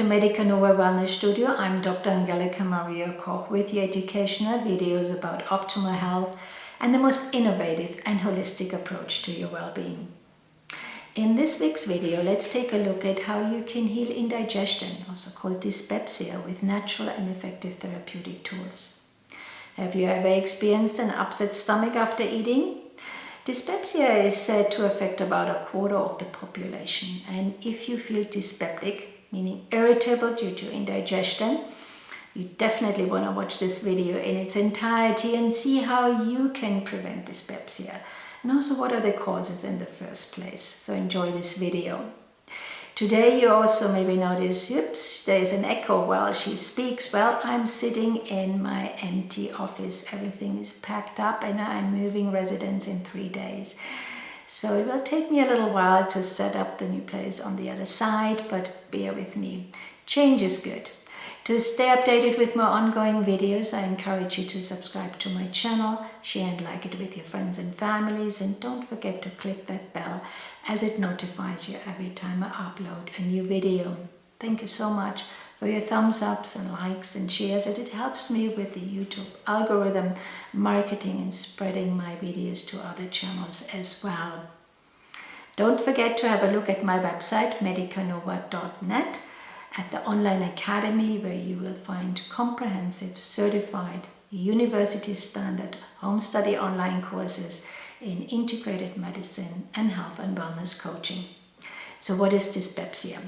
to Medica Nova Wellness Studio. I'm Dr. Angelika Koch with the educational videos about optimal health and the most innovative and holistic approach to your well-being. In this week's video, let's take a look at how you can heal indigestion, also called dyspepsia, with natural and effective therapeutic tools. Have you ever experienced an upset stomach after eating? Dyspepsia is said to affect about a quarter of the population, and if you feel dyspeptic, meaning irritable due to indigestion, you definitely want to watch this video in its entirety and see how you can prevent dyspepsia and also what are the causes in the first place. So enjoy this video. Today you also maybe notice, oops, there's an echo while she speaks. Well, I'm sitting in my empty office. Everything is packed up and I'm moving residence in 3 days. So it will take me a little while to set up the new place on the other side, but bear with me. Change is good. To stay updated with my ongoing videos, I encourage you to subscribe to my channel, share and like it with your friends and families, and don't forget to click that bell as it notifies you every time I upload a new video. Thank you so much for your thumbs ups and likes and shares, as it helps me with the YouTube algorithm, marketing and spreading my videos to other channels as well. Don't forget to have a look at my website, medicanova.net, at the online academy, where you will find comprehensive, certified, university standard home study online courses in integrated medicine and health and wellness coaching. So what is dyspepsia?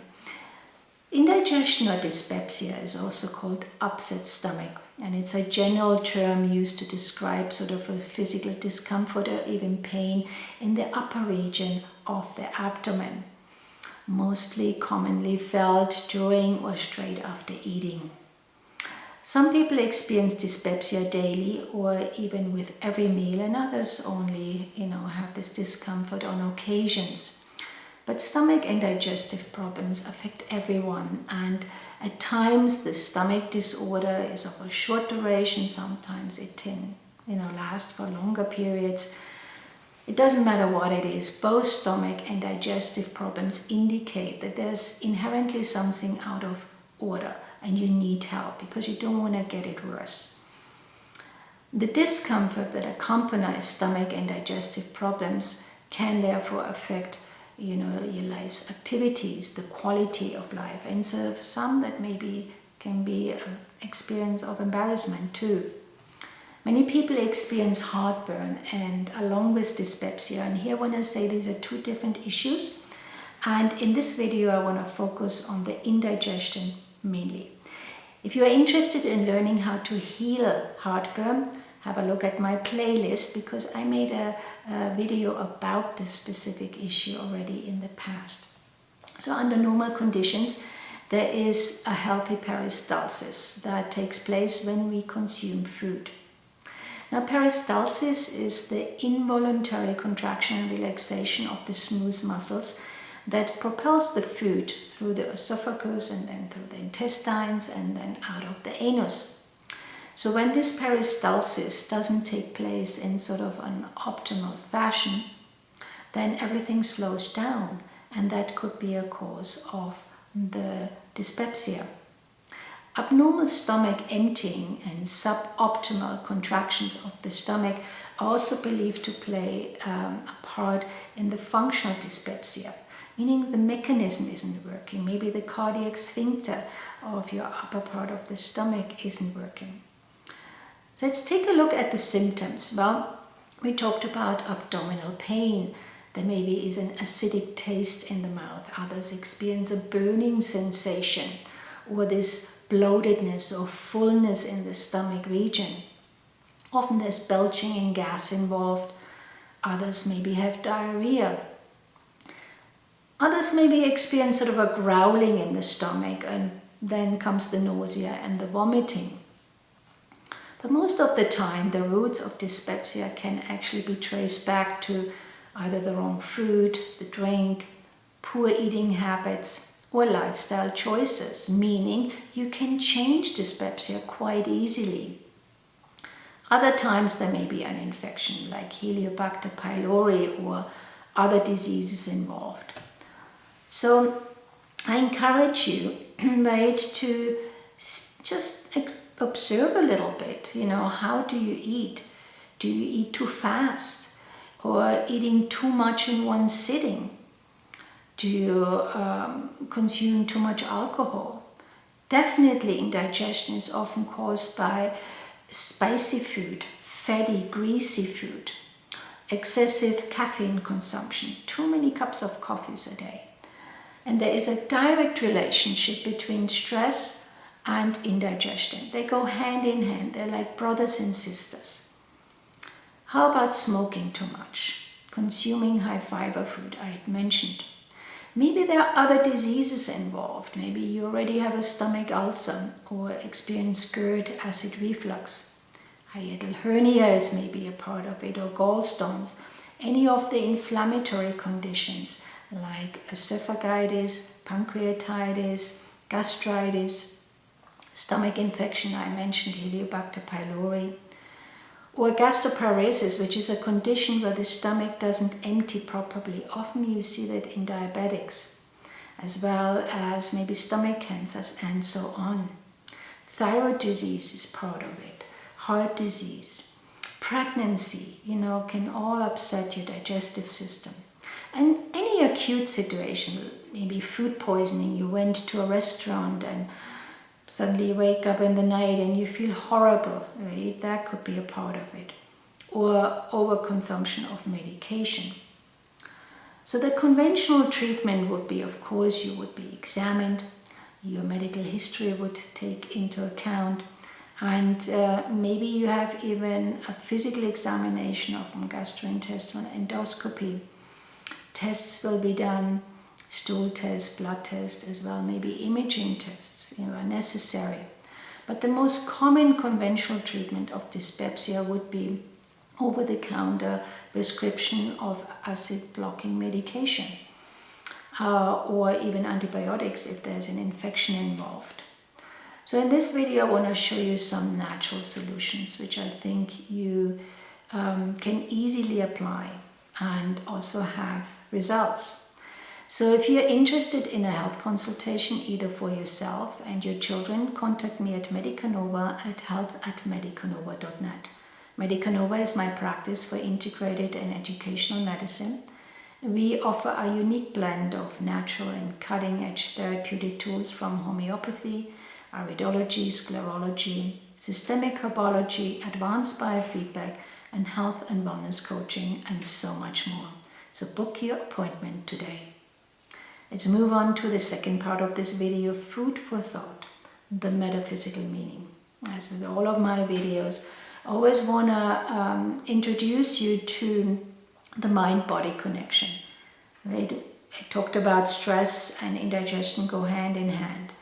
Indigestion or dyspepsia is also called upset stomach, and it's a general term used to describe sort of a physical discomfort or even pain in the upper region of the abdomen, mostly commonly felt during or straight after eating. Some people experience dyspepsia daily or even with every meal, and others only, have this discomfort on occasions. But stomach and digestive problems affect everyone, and at times the stomach disorder is of a short duration. Sometimes it can, last for longer periods. It doesn't matter what it is. Both stomach and digestive problems indicate that there's inherently something out of order and you need help because you don't want to get it worse. The discomfort that accompanies stomach and digestive problems can therefore affect your life's activities, the quality of life, and so for some that maybe can be an experience of embarrassment too. Many people experience heartburn and along with dyspepsia, and here I want to say these are two different issues, and in this video I want to focus on the indigestion mainly. If you are interested in learning how to heal heartburn, have a look at my playlist because I made a video about this specific issue already in the past. So under normal conditions, there is a healthy peristalsis that takes place when we consume food. Now, peristalsis is the involuntary contraction and relaxation of the smooth muscles that propels the food through the esophagus and then through the intestines and then out of the anus. So when this peristalsis doesn't take place in sort of an optimal fashion, then everything slows down, and that could be a cause of the dyspepsia. Abnormal stomach emptying and suboptimal contractions of the stomach are also believed to play a part in the functional dyspepsia, meaning the mechanism isn't working. Maybe the cardiac sphincter of your upper part of the stomach isn't working. So let's take a look at the symptoms. Well, we talked about abdominal pain. There maybe is an acidic taste in the mouth. Others experience a burning sensation or this bloatedness or fullness in the stomach region. Often there's belching and gas involved. Others maybe have diarrhea. Others maybe experience sort of a growling in the stomach, and then comes the nausea and the vomiting. But most of the time, the roots of dyspepsia can actually be traced back to either the wrong food, the drink, poor eating habits, or lifestyle choices, meaning you can change dyspepsia quite easily. Other times there may be an infection like Helicobacter pylori or other diseases involved. So I encourage you right, to just observe a little bit, how do you eat? Do you eat too fast or eating too much in one sitting? Do you consume too much alcohol? Definitely indigestion is often caused by spicy food, fatty, greasy food, excessive caffeine consumption, too many cups of coffees a day. And there is a direct relationship between stress and indigestion. They go hand in hand. They're like brothers and sisters. How about smoking too much? Consuming high fiber food, I had mentioned. Maybe there are other diseases involved. Maybe you already have a stomach ulcer or experience GERD, acid reflux. Hiatal hernia is maybe a part of it, or gallstones. Any of the inflammatory conditions like esophagitis, pancreatitis, gastritis, stomach infection, I mentioned Helicobacter pylori, or gastroparesis, which is a condition where the stomach doesn't empty properly. Often you see that in diabetics, as well as maybe stomach cancers and so on. Thyroid disease is part of it. Heart disease. Pregnancy, can all upset your digestive system. And any acute situation, maybe food poisoning, you went to a restaurant and suddenly you wake up in the night and you feel horrible, right? That could be a part of it. Or overconsumption of medication. So the conventional treatment would be, of course, you would be examined, your medical history would take into account, and maybe you have even a physical examination of gastrointestinal endoscopy. Tests will be done, stool test, blood test as well, maybe imaging tests are necessary. But the most common conventional treatment of dyspepsia would be over-the-counter prescription of acid-blocking medication or even antibiotics if there's an infection involved. So in this video I want to show you some natural solutions which I think you can easily apply and also have results. So if you're interested in a health consultation either for yourself and your children, contact me at Medica Nova at health@medicanova.net. Medica Nova is my practice for integrated and educational medicine. We offer a unique blend of natural and cutting-edge therapeutic tools from homeopathy, iridology, sclerology, systemic herbology, advanced biofeedback, and health and wellness coaching, and so much more. So book your appointment today. Let's move on to the second part of this video, food for thought, the metaphysical meaning. As with all of my videos, I always want to introduce you to the mind-body connection. Right? I talked about stress and indigestion go hand in hand.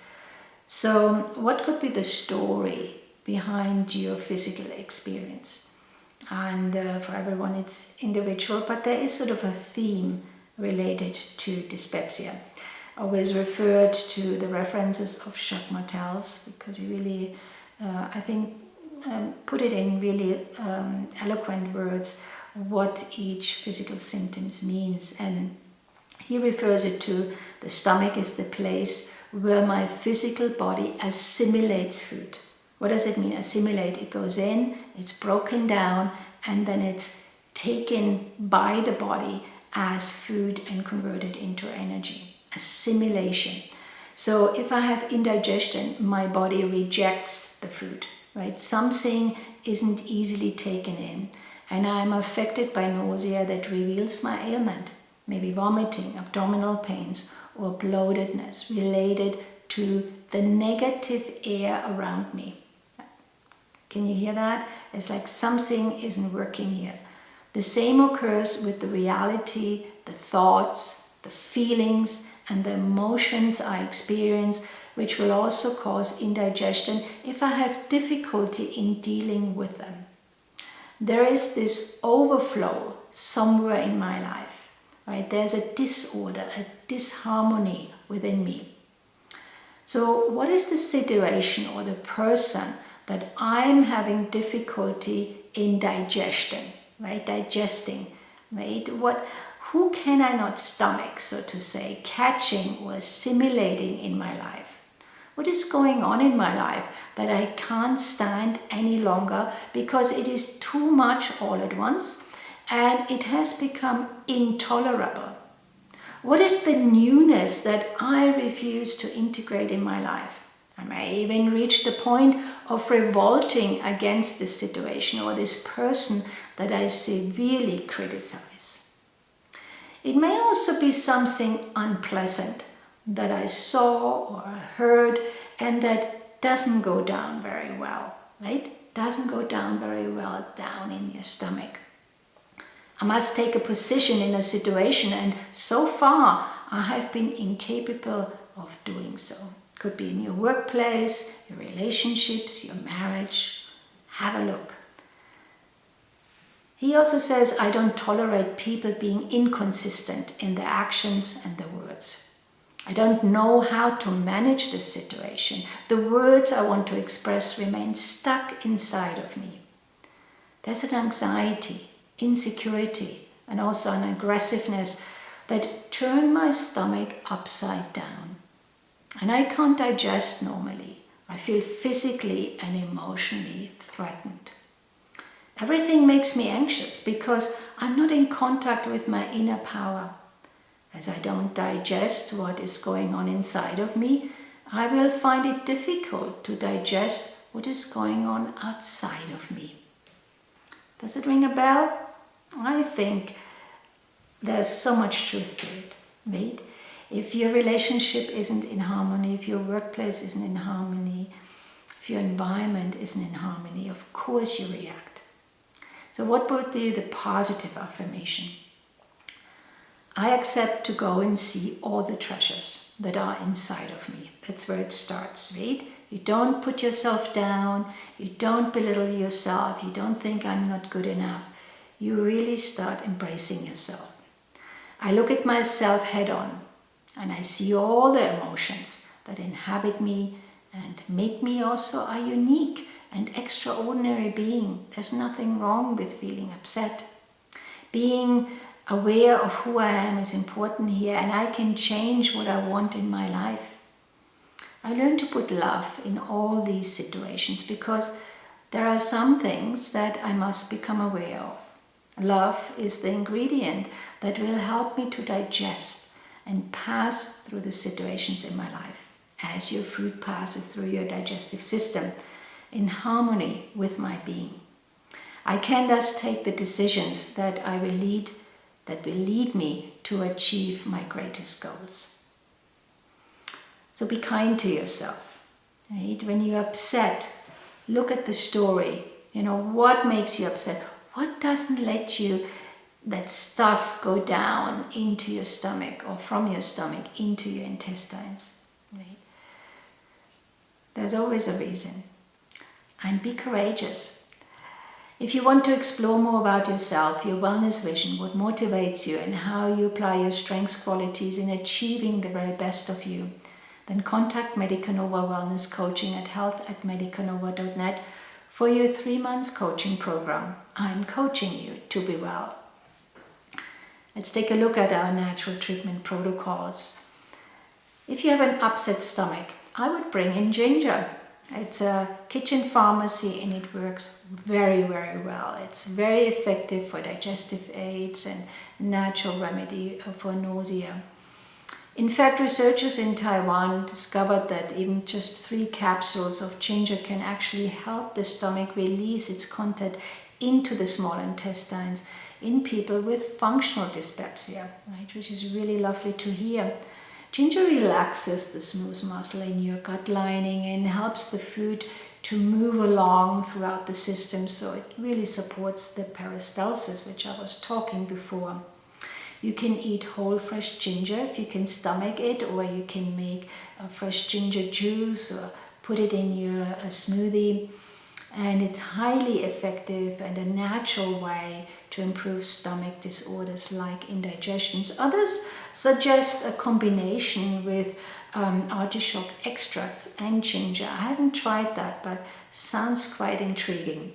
So what could be the story behind your physical experience? And for everyone it's individual, but there is sort of a theme related to dyspepsia. I always referred to the references of Jacques Martel's because he really, I think, put it in really eloquent words what each physical symptoms means. And he refers it to the stomach is the place where my physical body assimilates food. What does it mean, assimilate? It goes in, it's broken down, and then it's taken by the body as food and converted into energy. Assimilation. So if I have indigestion, my body rejects the food, right? Something isn't easily taken in, and I'm affected by nausea that reveals my ailment. Maybe vomiting, abdominal pains, or bloatedness related to the negative air around me. Can you hear that? It's like something isn't working here. The same occurs with the reality, the thoughts, the feelings, and the emotions I experience, which will also cause indigestion if I have difficulty in dealing with them. There is this overflow somewhere in my life, right? There's a disorder, a disharmony within me. So what is the situation or the person that I'm having difficulty in digestion, right? Digesting, right? Who can I not stomach, so to say, catching or assimilating in my life? What is going on in my life that I can't stand any longer because it is too much all at once and it has become intolerable? What is the newness that I refuse to integrate in my life? I may even reach the point of revolting against this situation or this person that I severely criticize. It may also be something unpleasant that I saw or heard and that doesn't go down very well, right? Doesn't go down very well down in your stomach. I must take a position in a situation, and so far I have been incapable of doing so. Could be in your workplace, your relationships, your marriage. Have a look. He also says, I don't tolerate people being inconsistent in their actions and their words. I don't know how to manage this situation. The words I want to express remain stuck inside of me. There's an anxiety, insecurity, and also an aggressiveness that turn my stomach upside down. And I can't digest normally. I feel physically and emotionally threatened. Everything makes me anxious because I'm not in contact with my inner power. As I don't digest what is going on inside of me, I will find it difficult to digest what is going on outside of me. Does it ring a bell? I think there's so much truth to it, right? If your relationship isn't in harmony, if your workplace isn't in harmony, if your environment isn't in harmony, of course you react. So what would be the positive affirmation? I accept to go and see all the treasures that are inside of me. That's where it starts, right? You don't put yourself down, you don't belittle yourself, you don't think I'm not good enough. You really start embracing yourself. I look at myself head on and I see all the emotions that inhabit me and make me also a unique and extraordinary being. There's nothing wrong with feeling upset. Being aware of who I am is important here, and I can change what I want in my life. I learn to put love in all these situations because there are some things that I must become aware of. Love is the ingredient that will help me to digest and pass through the situations in my life as your food passes through your digestive system in harmony with my being. I can thus take the decisions that will lead me to achieve my greatest goals. So be kind to yourself. Right? When you're upset, look at the story. What makes you upset? What doesn't let you that stuff go down into your stomach or from your stomach into your intestines? Right? There's always a reason. And be courageous. If you want to explore more about yourself, your wellness vision, what motivates you and how you apply your strengths qualities in achieving the very best of you, then contact Medica Nova Wellness Coaching at health@medicanova.net for your 3 months coaching program. I'm coaching you to be well. Let's take a look at our natural treatment protocols. If you have an upset stomach, I would bring in ginger. It's a kitchen pharmacy and it works very, very well. It's very effective for digestive aids and natural remedy for nausea. In fact, researchers in Taiwan discovered that even just 3 capsules of ginger can actually help the stomach release its content into the small intestines in people with functional dyspepsia, right? Which is really lovely to hear. Ginger relaxes the smooth muscle in your gut lining and helps the food to move along throughout the system, so it really supports the peristalsis, which I was talking before. You can eat whole fresh ginger if you can stomach it, or you can make a fresh ginger juice or put it in your smoothie. And it's highly effective and a natural way to improve stomach disorders like indigestions. Others suggest a combination with artichoke extracts and ginger. I haven't tried that, but sounds quite intriguing.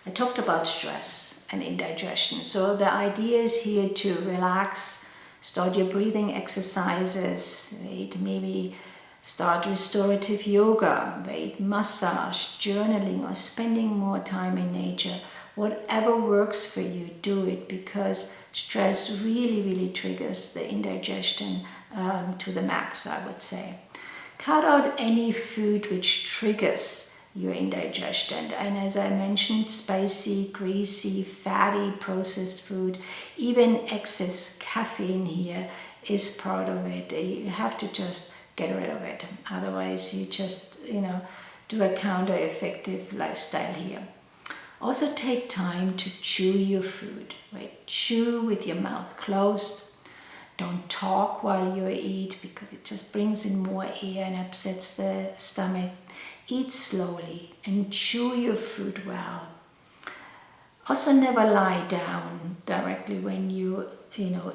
I talked about stress and indigestion. So the idea is here to relax, start your breathing exercises, right? Maybe Start restorative yoga, weight massage, journaling, or spending more time in nature. Whatever works for you, do it, because stress really triggers the indigestion to the max, I would say. Cut out any food which triggers your indigestion. And as I mentioned, spicy, greasy, fatty, processed food, even excess caffeine here is part of it. You have to just get rid of it. Otherwise, you just, do a counter-effective lifestyle here. Also take time to chew your food, right? Chew with your mouth closed. Don't talk while you eat, because it just brings in more air and upsets the stomach. Eat slowly and chew your food well. Also never lie down directly when you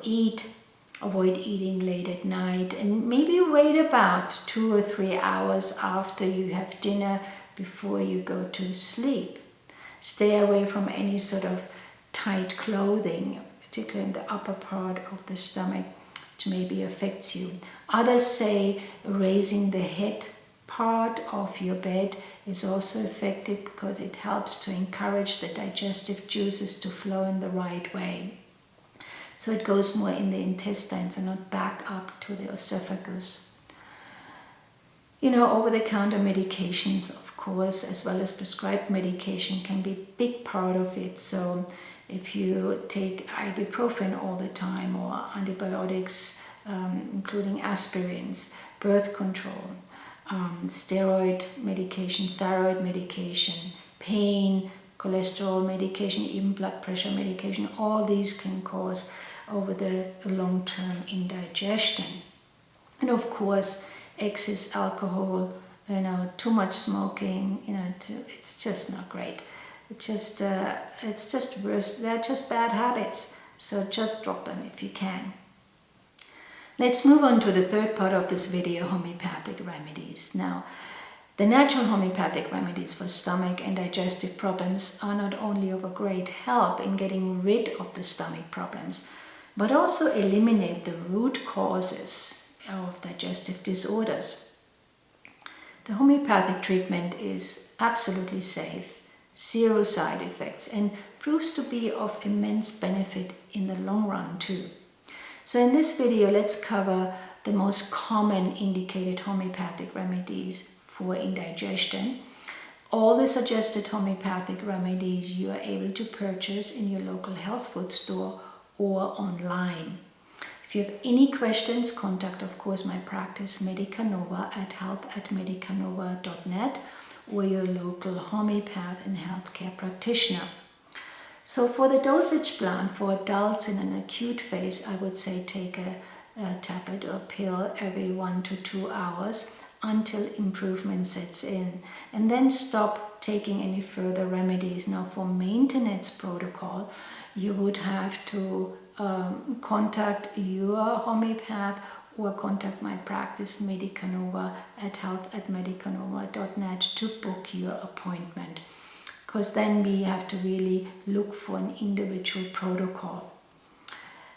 eat. Avoid eating late at night, and maybe wait about 2 or 3 hours after you have dinner before you go to sleep. Stay away from any sort of tight clothing, particularly in the upper part of the stomach, which maybe affects you. Others say raising the head part of your bed is also effective, because it helps to encourage the digestive juices to flow in the right way. So it goes more in the intestines and not back up to the esophagus. Over-the-counter medications, of course, as well as prescribed medication, can be a big part of it. So if you take ibuprofen all the time, or antibiotics, including aspirins, birth control, steroid medication, thyroid medication, pain, cholesterol medication, even blood pressure medication, all these can cause over the long-term indigestion. And of course, excess alcohol, too much smoking, it's just not great. It's just worse. They're just bad habits. So just drop them if you can. Let's move on to the third part of this video, homeopathic remedies. Now, the natural homeopathic remedies for stomach and digestive problems are not only of a great help in getting rid of the stomach problems, but also eliminate the root causes of digestive disorders. The homeopathic treatment is absolutely safe, 0 side effects, and proves to be of immense benefit in the long run too. So in this video, let's cover the most common indicated homeopathic remedies for indigestion. All the suggested homeopathic remedies you are able to purchase in your local health food store or online. If you have any questions, contact, of course, my practice, Medica Nova, at help@medicanova.net, or your local homeopath and healthcare practitioner. So for the dosage plan for adults in an acute phase, I would say take a tablet or pill every 1 to 2 hours until improvement sets in, and then stop taking any further remedies. Now, for maintenance protocol, you would have to contact your homeopath or contact my practice, Medica Nova, at help@medicanova.net to book your appointment, because then we have to really look for an individual protocol.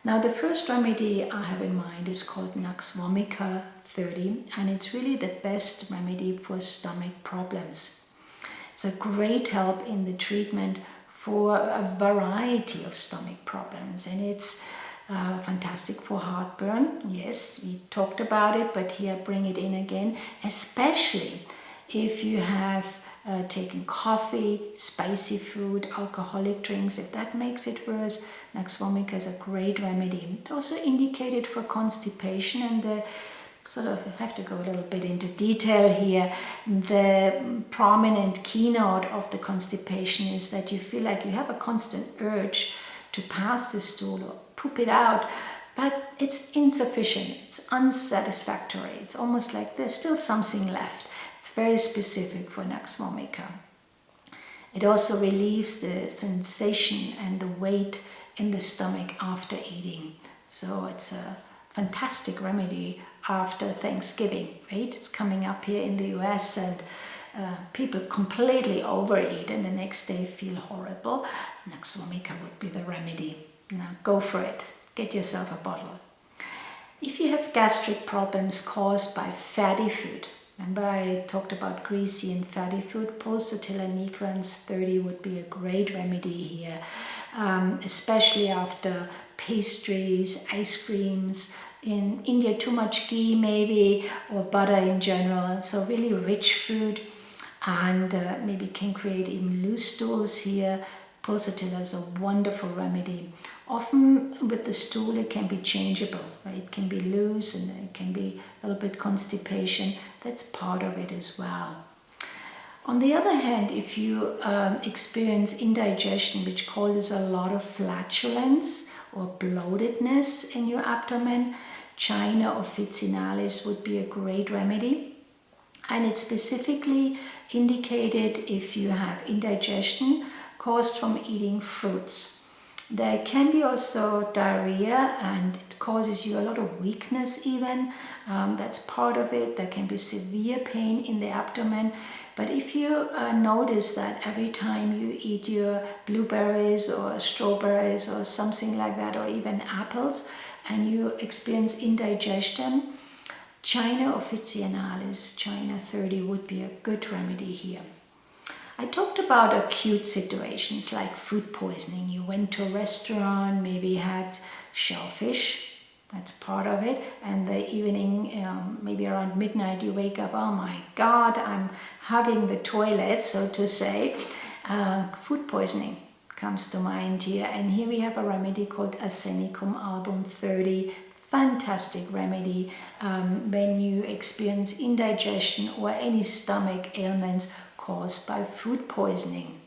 Now, the first remedy I have in mind is called Nux vomica 30, and it's really the best remedy for stomach problems. It's a great help in the treatment for a variety of stomach problems, and it's fantastic for heartburn. Yes, we talked about it, but here bring it in again, especially if you have taken coffee, spicy food, alcoholic drinks. If that makes it worse, Nux vomica is a great remedy. It's also indicated for constipation, and the have to go a little bit into detail here. The prominent keynote of the constipation is that you feel like you have a constant urge to pass the stool or poop it out, but it's insufficient, it's unsatisfactory. It's almost like there's still something left. It's very specific for Nux vomica. It also relieves the sensation and the weight in the stomach after eating. So it's a fantastic remedy after Thanksgiving, right? It's coming up here in the US, and people completely overeat and the next day feel horrible. Nux vomica would be the remedy. Now go for it. Get yourself a bottle. If you have gastric problems caused by fatty food, remember I talked about greasy and fatty food, pulsatilla nigrans 30 would be a great remedy here, especially after pastries, ice creams. In India, too much ghee maybe, or butter in general, so really rich food, and maybe can create even loose stools here. Pulsatilla is a wonderful remedy. Often with the stool it can be changeable, right? It can be loose and it can be a little bit constipation. That's part of it as well. On the other hand, if you experience indigestion, which causes a lot of flatulence or bloatedness in your abdomen, China officinalis would be a great remedy. And it's specifically indicated if you have indigestion caused from eating fruits. There can be also diarrhea, and it causes you a lot of weakness even. That's part of it. There can be severe pain in the abdomen. But if you notice that every time you eat your blueberries or strawberries or something like that, or even apples, and you experience indigestion, China officinalis, China 30 would be a good remedy here. I talked about acute situations like food poisoning. You went to a restaurant, maybe had shellfish, that's part of it, and the evening, maybe around midnight, you wake up, oh my God, I'm hugging the toilet, so to say. Food poisoning comes to mind here, and here we have a remedy called Arsenicum album 30. Fantastic remedy when you experience indigestion or any stomach ailments caused by food poisoning.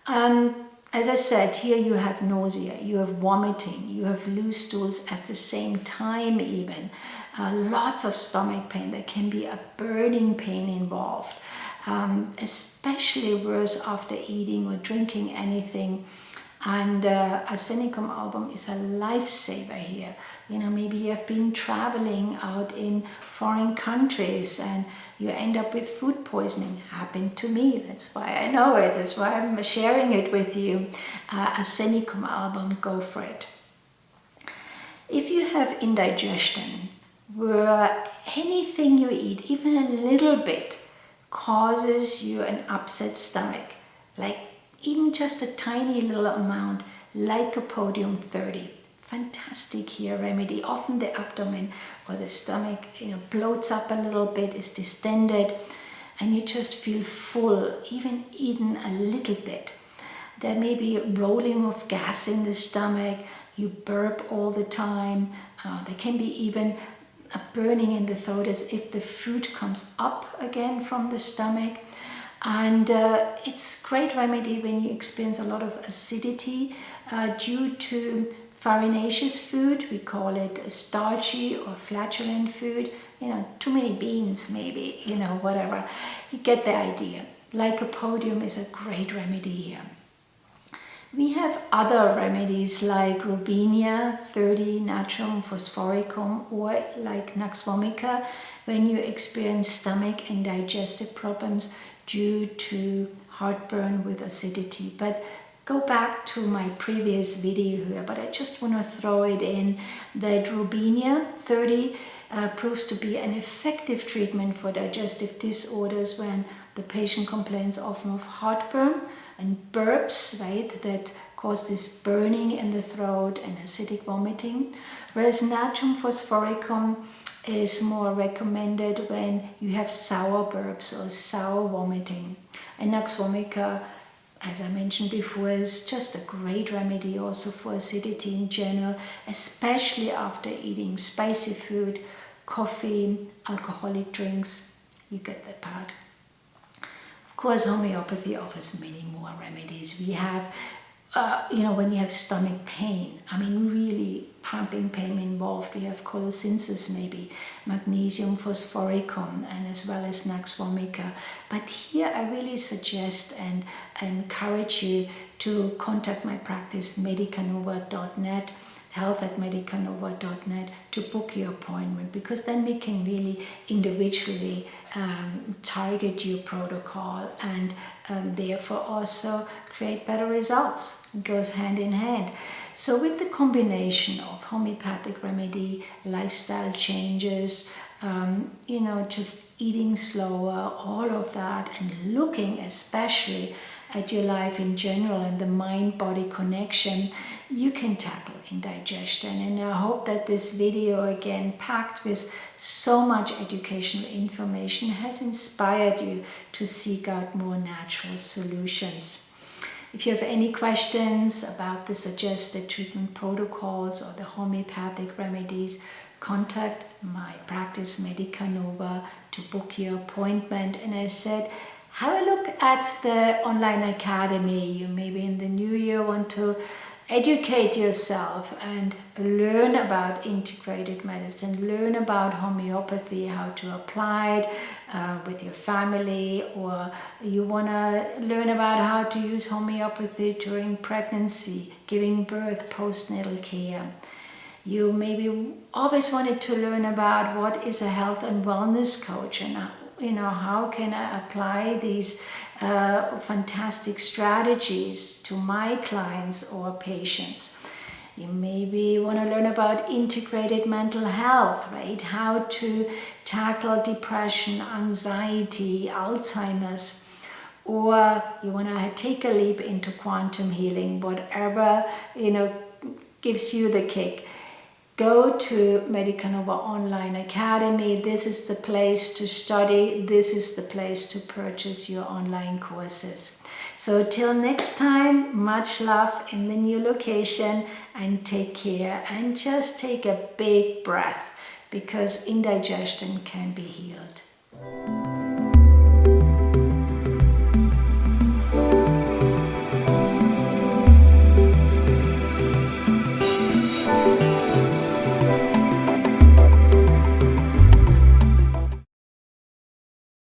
As I said, here you have nausea, you have vomiting, you have loose stools at the same time even. Lots of stomach pain. There can be a burning pain involved, especially worse after eating or drinking anything. And Arsenicum album is a lifesaver here. You know, maybe you have been traveling out in foreign countries and you end up with food poisoning. Happened to me. That's why I know it. That's why I'm sharing it with you. Arsenicum album, go for it. If you have indigestion, where anything you eat, even a little bit, causes you an upset stomach, like even just a tiny little amount, Lycopodium 30. Fantastic here remedy. Often the abdomen or the stomach, bloats up a little bit, is distended, and you just feel full, even eaten a little bit. There may be a rolling of gas in the stomach, you burp all the time. There can be even a burning in the throat as if the food comes up again from the stomach. And it's great remedy when you experience a lot of acidity due to farinaceous food. We call it starchy or flatulent food. Too many beans maybe, whatever. You get the idea. Lycopodium is a great remedy here. We have other remedies like Robinia 30, Natrum phosphoricum, or like Nux vomica when you experience stomach and digestive problems due to heartburn with acidity. But go back to my previous video here, but I just want to throw it in that Robinia 30 proves to be an effective treatment for digestive disorders when the patient complains often of heartburn and burps, right, that cause this burning in the throat and acidic vomiting. Whereas Natrum phosphoricum is more recommended when you have sour burps or sour vomiting. And Nux vomica, as I mentioned before, is just a great remedy also for acidity in general, especially after eating spicy food, coffee, alcoholic drinks. You get that part. Of course, homeopathy offers many more remedies. We have, when you have stomach pain, really cramping pain involved, we have colocynthis maybe, magnesium phosphoricum, and as well as Nux vomica. But here I really suggest and encourage you to contact my practice, medicanova.net. health@medicanova.net to book your appointment, because then we can really individually target your protocol and therefore also create better results. It goes hand in hand. So with the combination of homeopathic remedy, lifestyle changes, just eating slower, all of that, and looking especially at your life in general and the mind-body connection, you can tackle indigestion. And I hope that this video, again packed with so much educational information, has inspired you to seek out more natural solutions. If you have any questions about the suggested treatment protocols or the homeopathic remedies, contact my practice Medica Nova to book your appointment. And I said, have a look at the online academy. You maybe in the new year want to educate yourself and learn about integrated medicine, learn about homeopathy, how to apply it with your family, or you want to learn about how to use homeopathy during pregnancy, giving birth, postnatal care. You maybe always wanted to learn about what is a health and wellness coach, and how can I apply these fantastic strategies to my clients or patients. You maybe want to learn about integrated mental health, right? How to tackle depression, anxiety, Alzheimer's, or you want to take a leap into quantum healing, whatever gives you the kick. Go to Medica Nova Online Academy. This is the place to study. This is the place to purchase your online courses. So till next time, much love in the new location, and take care, and just take a big breath, because indigestion can be healed.